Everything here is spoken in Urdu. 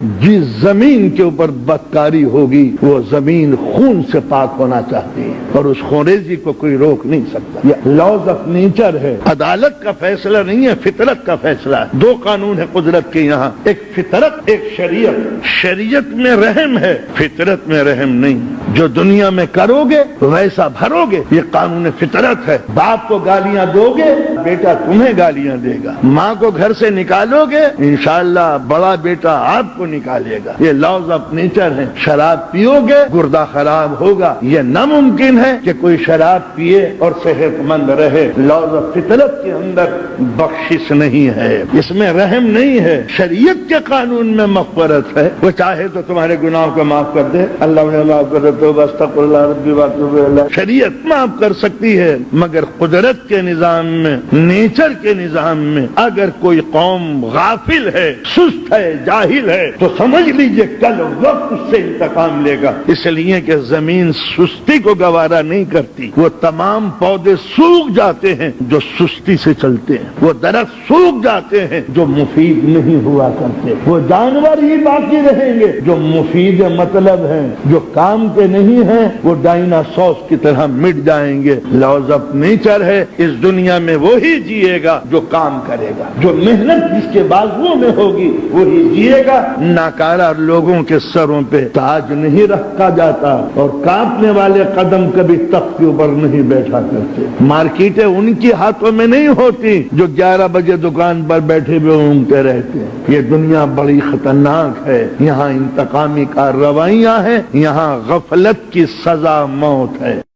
جس زمین کے اوپر بدکاری ہوگی وہ زمین خون سے پاک ہونا چاہتی ہے اور اس خونریزی کو کوئی روک نہیں سکتا. یہ لاز آف نیچر ہے. عدالت کا فیصلہ نہیں ہے، فطرت کا فیصلہ ہے. دو قانون ہے قدرت کے یہاں، ایک فطرت ایک شریعت. شریعت میں رحم ہے، فطرت میں رحم نہیں. جو دنیا میں کرو گے ویسا بھرو گے، یہ قانون فطرت ہے. باپ کو گالیاں دو گے بیٹا تمہیں گالیاں دے گا. ماں کو گھر سے نکالو گے انشاءاللہ بڑا بیٹا آپ کو نکالے گا. یہ لاز آف نیچر ہے. شراب پیو گے گردہ خراب ہوگا. یہ ناممکن ہے کہ کوئی شراب پیے اور صحت مند رہے. لاز آف فطرت کے اندر بخشش نہیں ہے، اس میں رحم نہیں ہے. شریعت کے قانون میں مغفرت ہے. وہ چاہے تو تمہارے گناہوں کو معاف کر دے، اللہ نے معاف کر دے تو استغفر اللہ ربی واتوب الیہ. شریعت معاف کر سکتی ہے، مگر قدرت کے نظام میں، نیچر کے نظام میں اگر کوئی قوم غافل ہے، سست ہے، جاہل ہے تو سمجھ لیجئے کل وقت اس سے انتقام لے گا. اس لیے کہ زمین سستی کو گوارا نہیں کرتی. وہ تمام پودے سوکھ جاتے ہیں جو سستی سے چلتے ہیں. وہ درخت سوکھ جاتے ہیں جو مفید نہیں ہوا کرتے. وہ جانور ہی باقی رہیں گے جو مفید مطلب ہیں. جو کام کے نہیں ہیں وہ ڈائناسورس کی طرح مٹ جائیں گے. لاز آف نیچر ہے. اس دنیا میں وہی جیے گا جو کام کرے گا. جو محنت جس کے بازوؤں میں ہوگی وہی جیے گا. ناکارہ لوگوں کے سروں پہ تاج نہیں رکھا جاتا اور کانپنے والے قدم کبھی تخت کے اوپر نہیں بیٹھا کرتے. مارکیٹیں ان کی ہاتھوں میں نہیں ہوتی جو 11 بجے دکان پر بیٹھے ہوئے اونگتے رہتے ہیں. یہ دنیا بڑی خطرناک ہے. یہاں انتقامی کارروائیاں ہیں، یہاں غفلت کی سزا موت ہے.